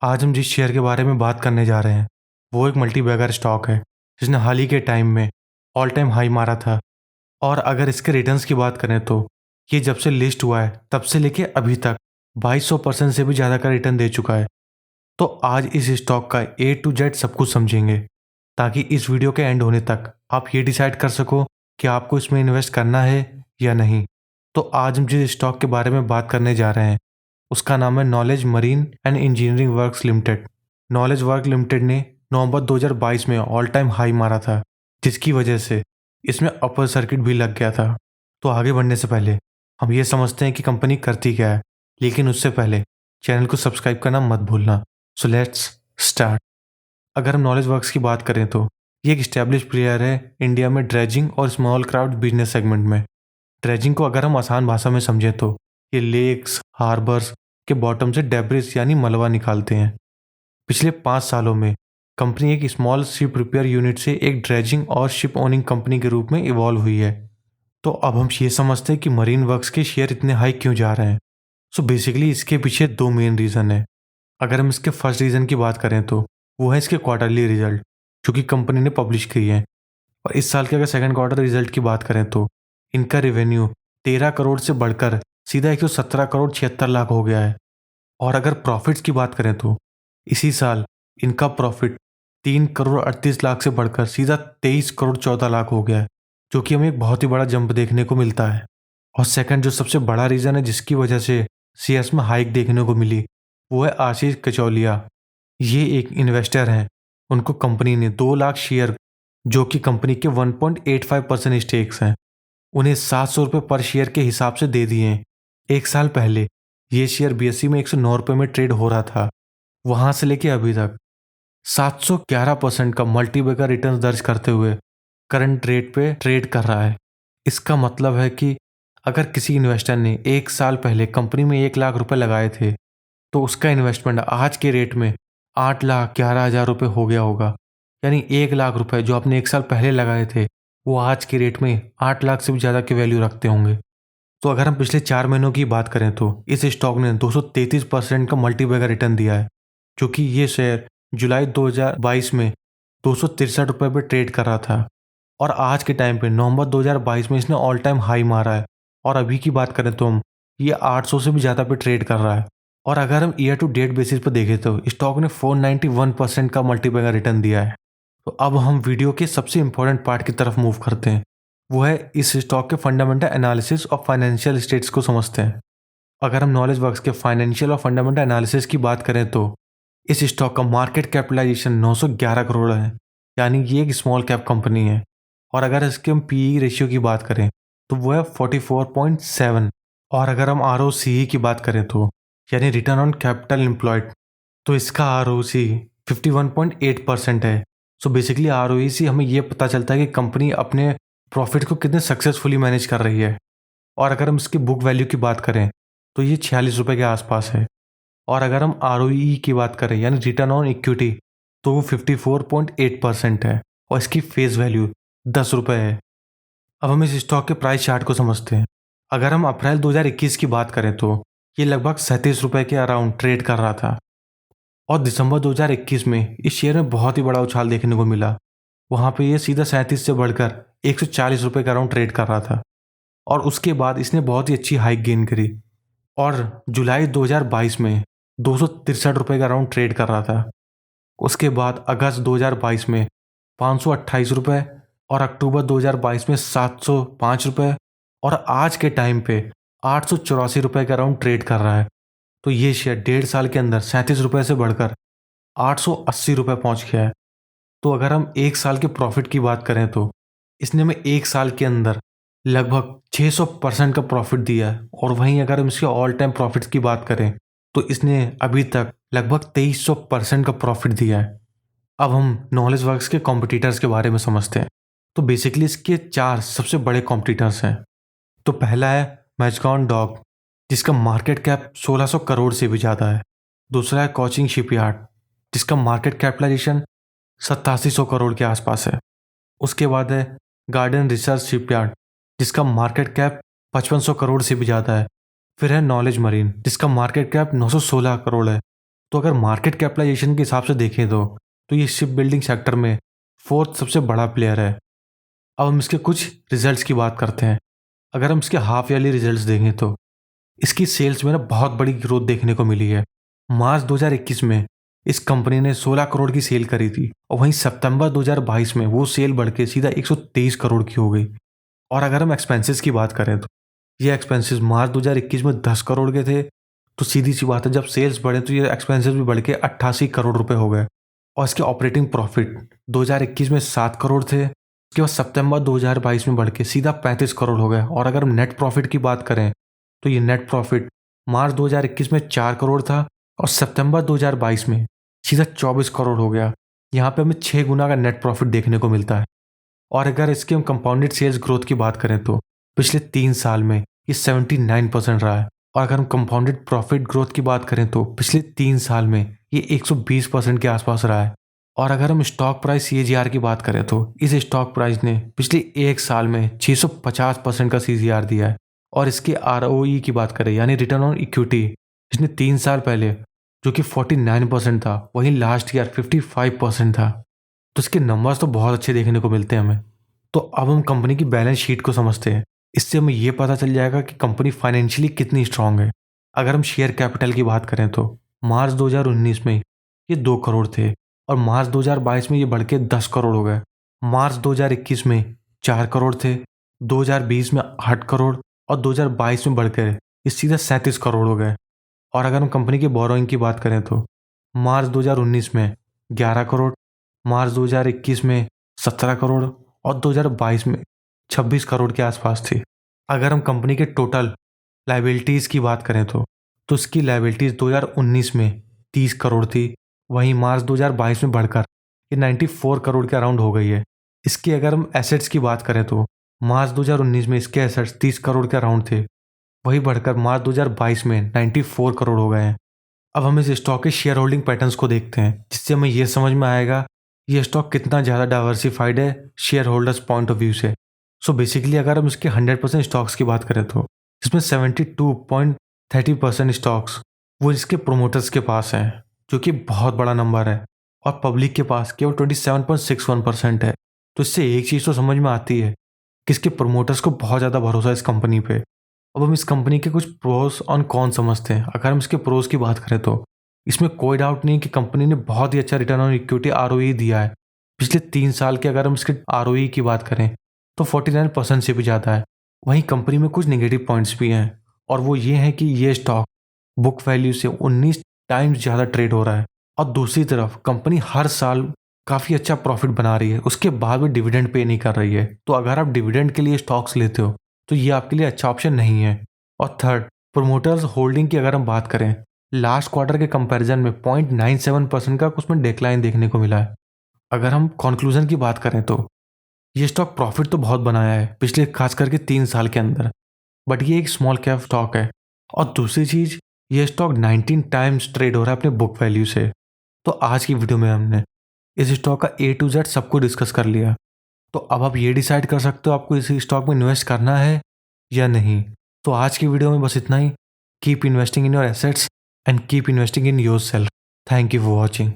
आज हम जिस शेयर के बारे में बात करने जा रहे हैं वो एक मल्टी बैगर स्टॉक है जिसने हाल ही के टाइम में ऑल टाइम हाई मारा था। और अगर इसके रिटर्न्स की बात करें तो ये जब से लिस्ट हुआ है तब से लेके अभी तक 2200% से भी ज़्यादा का रिटर्न दे चुका है। तो आज इस स्टॉक का ए टू जेड सब कुछ समझेंगे ताकि इस वीडियो के एंड होने तक आप ये डिसाइड कर सको कि आपको इसमें इन्वेस्ट करना है या नहीं। तो आज हम जिस स्टॉक के बारे में बात करने जा रहे हैं उसका नाम है knowledge marine and engineering works limited. Knowledge work limited ने नवंबर 2022 में ऑल टाइम हाई मारा था जिसकी वजह से इसमें अपर सर्किट भी लग गया था। तो आगे बढ़ने से पहले हम ये समझते हैं कि कंपनी करती क्या है, लेकिन उससे पहले चैनल को सब्सक्राइब करना मत भूलना। So let's start. अगर हम नॉलेज वर्क्स की बात करें तो ये एक स्टैब्लिश प्लेयर है इंडिया में ड्रेजिंग और स्मॉल क्राफ्ट बिजनेस सेगमेंट में। ड्रेजिंग को अगर हम आसान भाषा में समझें तो ये लेक्स हार्बर्स के बॉटम से डेब्रिस यानी मलबा निकालते हैं। पिछले 5 सालों में कंपनी एक स्मॉल शिप रिपेयर यूनिट से एक ड्रेजिंग और शिप ओनिंग कंपनी के रूप में इवॉल्व हुई है। तो अब हम ये समझते हैं कि मरीन वर्क्स के शेयर इतने हाई क्यों जा रहे हैं। सो बेसिकली इसके पीछे दो मेन रीज़न है। अगर हम इसके फर्स्ट रीज़न की बात करें तो वो है इसके क्वार्टरली रिजल्ट जो कि कंपनी ने पब्लिश किए हैं। और इस साल के अगर सेकंड क्वार्टर रिजल्ट की बात करें तो इनका रेवेन्यू 13 करोड़ से बढ़कर सीधा 117 करोड़ 76 लाख हो गया है। और अगर प्रॉफिट्स की बात करें तो इसी साल इनका प्रॉफिट 3 करोड़ 38 लाख से बढ़कर सीधा 23 करोड़ 14 लाख हो गया है, जो कि हमें एक बहुत ही बड़ा जंप देखने को मिलता है। और सेकंड जो सबसे बड़ा रीज़न है जिसकी वजह से शेयर्स में हाइक देखने को मिली वो है आशीष कचौलिया। ये एक इन्वेस्टर हैं। उनको कंपनी ने 2 लाख शेयर जो कि कंपनी के 1.85% स्टेक्स हैं उन्हें 700 रुपये पर शेयर के हिसाब से दे दिए हैं। एक साल पहले ये शेयर बीएसई में 109 रुपये में ट्रेड हो रहा था। वहां से लेके अभी तक 711% का मल्टीबैगर रिटर्न दर्ज करते हुए करंट रेट पे ट्रेड कर रहा है। इसका मतलब है कि अगर किसी इन्वेस्टर ने एक साल पहले कंपनी में 1 लाख रुपए लगाए थे तो उसका इन्वेस्टमेंट आज के रेट में 8,11,000 रुपये हो गया होगा। यानी 1 लाख रुपए जो आपने एक साल पहले लगाए थे वो आज के रेट में 8 लाख से भी ज़्यादा की वैल्यू रखते होंगे। तो अगर हम पिछले 4 महीनों की बात करें तो इस स्टॉक ने 233% का मल्टीबैगर रिटर्न दिया है, क्योंकि ये शेयर जुलाई 2022 में 263 रुपये पर ट्रेड कर रहा था। और आज के टाइम पे नवंबर 2022 में इसने ऑल टाइम हाई मारा है। और अभी की बात करें तो हम ये 800 से भी ज़्यादा पे ट्रेड कर रहा है। और अगर हम ईयर टू डेट बेसिस पर देखें तो स्टॉक ने 491% का मल्टीबैगर रिटर्न दिया है। तो अब हम वीडियो के सबसे इंपॉर्टेंट पार्ट की तरफ मूव करते हैं, वो है इस स्टॉक के फंडामेंटल एनालिसिस और फाइनेंशियल स्टेट्स को समझते हैं। अगर हम नॉलेज वर्क्स के फाइनेंशियल और फंडामेंटल एनालिसिस की बात करें तो इस स्टॉक का मार्केट कैपिटलाइजेशन 911 करोड़ है, यानी ये एक स्मॉल कैप कंपनी है। और अगर इसके हम पीई रेशियो की बात करें तो वो है 44.7। और अगर हम आरओसीई की बात करें तो यानी रिटर्न ऑन कैपिटल एम्प्लॉयड, तो इसका आरओसी 51.8% है। सो बेसिकली आरओई से हमें ये पता चलता है कि कंपनी अपने प्रॉफिट को कितने सक्सेसफुली मैनेज कर रही है। और अगर हम इसकी बुक वैल्यू की बात करें तो ये 46 रुपये के आसपास है। और अगर हम आरओई की बात करें यानी रिटर्न ऑन इक्विटी तो वो 54.8% है और इसकी फेस वैल्यू 10 रुपये है। अब हम इस स्टॉक के प्राइस चार्ट को समझते हैं। अगर हम अप्रैल 2021 की बात करें तो ये लगभग 37 रुपये के अराउंड ट्रेड कर रहा था। और दिसंबर 2021 में इस शेयर में बहुत ही बड़ा उछाल देखने को मिला। वहाँ पे ये सीधा 37 से बढ़कर 140 रुपये का अराउंड ट्रेड कर रहा था। और उसके बाद इसने बहुत ही अच्छी हाइक गेन करी और जुलाई 2022 में 263 रुपये का अराउंड ट्रेड कर रहा था। उसके बाद अगस्त 2022 में 528 रुपये और अक्टूबर 2022 में 705 रुपये और आज के टाइम पे 884 रुपये का अराउंड ट्रेड कर रहा है। तो ये शेयर 1.5 साल के अंदर 37 रुपये से बढ़कर 880 रुपये पहुँच गया है। तो अगर हम एक साल के प्रॉफिट की बात करें तो इसने हमें एक साल के अंदर लगभग 600% का प्रॉफिट दिया है। और वहीं अगर हम इसके ऑल टाइम प्रॉफिट्स की बात करें तो इसने अभी तक लगभग 2300% का प्रॉफिट दिया है। अब हम नॉलेज वर्क्स के कॉम्पिटिटर्स के बारे में समझते हैं। तो बेसिकली इसके 4 सबसे बड़े कॉम्पिटिटर्स हैं। तो पहला है मैजकॉन डॉग जिसका मार्केट कैप 1600 करोड़ से भी ज़्यादा है। दूसरा है कोचिंग शिपयार्ड जिसका मार्केट कैपिटलाइजेशन 8700 करोड़ के आसपास है। उसके बाद है गार्डन रिसर्च शिपयार्ड जिसका मार्केट कैप 5500 करोड़ से भी ज़्यादा है। फिर है नॉलेज मरीन जिसका मार्केट कैप 916 करोड़ है। तो अगर मार्केट कैपिटलाइजेशन के हिसाब से देखें तो ये शिप बिल्डिंग सेक्टर में फोर्थ सबसे बड़ा प्लेयर है। अब हम इसके कुछ रिजल्ट्स की बात करते हैं। अगर हम इसके हाफ ईयरली रिजल्ट्स देखें तो इसकी सेल्स में ना बहुत बड़ी ग्रोथ देखने को मिली है। मार्च 2021 में इस कंपनी ने 16 करोड़ की सेल करी थी और वहीं सितंबर 2022 में वो सेल बढ़ के सीधा 123 करोड़ की हो गई। और अगर हम एक्सपेंसेस की बात करें तो ये एक्सपेंसेस मार्च 2021 में 10 करोड़ के थे, तो सीधी सी बात है जब सेल्स बढ़े तो ये एक्सपेंसेस भी बढ़ के 88 करोड़ रुपए हो गए। और इसके ऑपरेटिंग प्रॉफिट 2021 में 7 करोड़ थे, उसके बाद सितंबर 2022 में बढ़ के सीधा 35 करोड़ हो गए। और अगर हम नेट प्रॉफिट की बात करें तो ये नेट प्रॉफिट मार्च 2021 में 4 करोड़ था और सितंबर 2022 में सीधा 24 करोड़ हो गया। यहाँ पे हमें 6 गुना का नेट प्रॉफिट देखने को मिलता है। और अगर इसके हम कंपाउंडेड सेल्स ग्रोथ की बात करें तो पिछले 3 साल में ये 79% रहा है। और अगर हम कंपाउंडेड प्रॉफिट ग्रोथ की बात करें तो पिछले 3 साल में ये 120% के आसपास रहा है। और अगर हम स्टॉक प्राइस CAGR की बात करें तो इस स्टॉक प्राइस ने पिछले 1 साल में 650% का CAGR दिया है। और इसके ROE की बात करें यानी रिटर्न ऑन इक्विटी, इसने 3 साल पहले जो कि 49% था वहीं लास्ट ईयर 55% था। तो इसके नंबर्स तो बहुत अच्छे देखने को मिलते हैं हमें। तो अब हम कंपनी की बैलेंस शीट को समझते हैं। इससे हमें ये पता चल जाएगा कि कंपनी फाइनेंशियली कितनी स्ट्रांग है। अगर हम शेयर कैपिटल की बात करें तो मार्च 2019 में ये 2 करोड़ थे और मार्च 2022 में ये बढ़ के 10 करोड़ हो गए। मार्च 2021 में 4 करोड़ थे, 2020 में 8 करोड़ और 2022 में बढ़कर ये सीधा 37 करोड़ हो गए। और अगर हम कंपनी की बोरोइंग की बात करें तो मार्च 2019 में 11 करोड़, मार्च 2021 में 17 करोड़ और 2022 में 26 करोड़ के आसपास थी। अगर हम कंपनी के टोटल लाइबिलिटीज़ की बात करें तो इसकी लाइबिलिटीज़ 2019 में 30 करोड़ थी, वहीं मार्च 2022 में बढ़कर ये 94 करोड़ के अराउंड हो गई है। इसकी अगर हम एसेट्स की बात करें तो मार्च 2019 में इसके एसेट्स 30 करोड़ के अराउंड थे, वही बढ़कर मार्च 2022 में 94 करोड़ हो गए हैं। अब हम इस स्टॉक के शेयर होल्डिंग पैटर्न्स को देखते हैं, जिससे हमें यह समझ में आएगा ये स्टॉक कितना ज़्यादा डाइवर्सिफाइड है shareholders point of view से। सो बेसिकली अगर हम इसके 100% स्टॉक्स की बात करें तो इसमें 72.30% स्टॉक्स वो इसके प्रोमोटर्स के पास हैं, जो कि बहुत बड़ा नंबर है। और पब्लिक के पास केवल 27.61% है। तो इससे एक चीज़ तो समझ में आती है कि इसके प्रोमोटर्स को बहुत ज़्यादा भरोसा है इस कंपनी पे। अब हम इस कंपनी के कुछ प्रोस और कॉन समझते हैं। अगर हम इसके प्रोस की बात करें तो इसमें कोई डाउट नहीं कि कंपनी ने बहुत ही अच्छा रिटर्न ऑन इक्विटी ROE दिया है। पिछले 3 साल के अगर हम इसके ROE की बात करें तो 49% से भी ज़्यादा है। वहीं कंपनी में कुछ नेगेटिव पॉइंट्स भी हैं, और वो ये हैं कि ये स्टॉक बुक वैल्यू से 19 टाइम्स ज़्यादा ट्रेड हो रहा है। और दूसरी तरफ कंपनी हर साल काफ़ी अच्छा प्रॉफिट बना रही है, उसके बाद भी डिविडेंड पे नहीं कर रही है। तो अगर आप डिविडेंड के लिए स्टॉक्स लेते हो तो ये आपके लिए अच्छा ऑप्शन नहीं है। और थर्ड, प्रोमोटर्स होल्डिंग की अगर हम बात करें, लास्ट क्वार्टर के कंपैरिजन में 0.97% का उसमें डिक्लाइन देखने को मिला है। अगर हम कंक्लूजन की बात करें तो ये स्टॉक प्रॉफिट तो बहुत बनाया है पिछले खास करके 3 साल के अंदर, बट ये एक स्मॉल कैप स्टॉक है। और दूसरी चीज़, ये स्टॉक 19 टाइम्स ट्रेड हो रहा है अपने बुक वैल्यू से। तो आज की वीडियो में हमने इस स्टॉक का A to Z सबको डिस्कस कर लिया। तो अब आप ये डिसाइड कर सकते हो आपको इस स्टॉक में इन्वेस्ट करना है या नहीं। तो आज की वीडियो में बस इतना ही। Keep investing in your assets and keep investing in yourself. Thank you for watching.